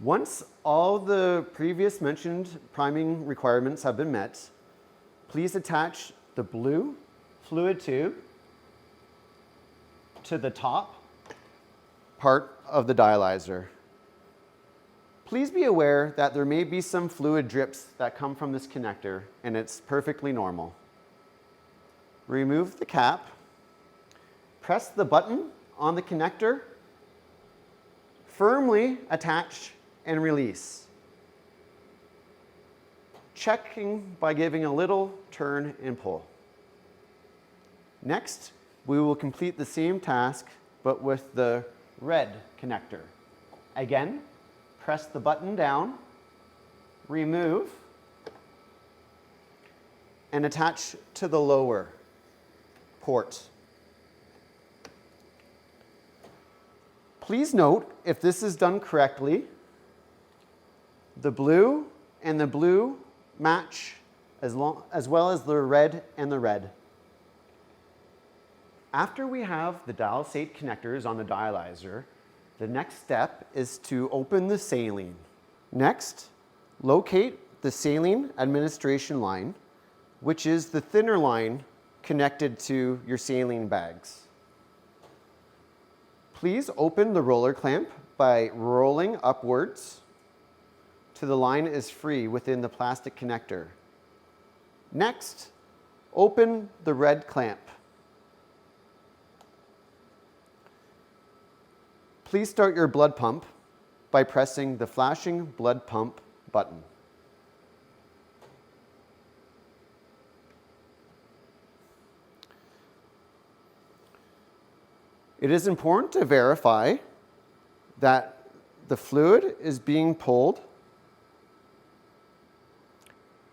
Once all the previous mentioned priming requirements have been met, please attach the blue fluid tube to the top part of the dialyzer. Please be aware that there may be some fluid drips that come from this connector, and it's perfectly normal. Remove the cap, press the button on the connector, firmly attach and release. Checking by giving a little turn and pull. Next, we will complete the same task, but with the red connector. Again, press the button down, remove, and attach to the lower port. Please note, if this is done correctly, the blue and the blue match as well as the red and the red. After we have the dialysate connectors on the dialyzer, the next step is to open the saline. Next, locate the saline administration line, which is the thinner line connected to your saline bags. Please open the roller clamp by rolling upwards till the line is free within the plastic connector. Next, open the red clamp. Please start your blood pump by pressing the flashing blood pump button. It is important to verify that the fluid is being pulled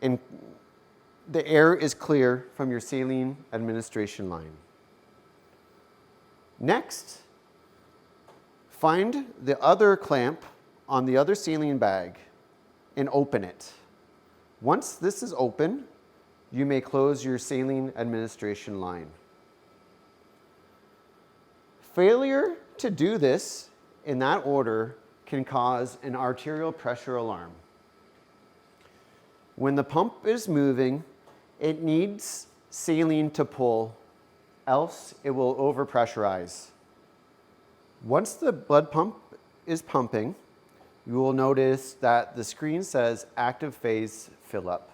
and the air is clear from your saline administration line. Next, find the other clamp on the other saline bag and open it. Once this is open, you may close your saline administration line. Failure to do this in that order can cause an arterial pressure alarm. When the pump is moving, it needs saline to pull, else it will overpressurize. Once the blood pump is pumping, you will notice that the screen says active phase fill up.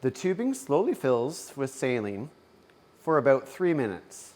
The tubing slowly fills with saline for about 3 minutes.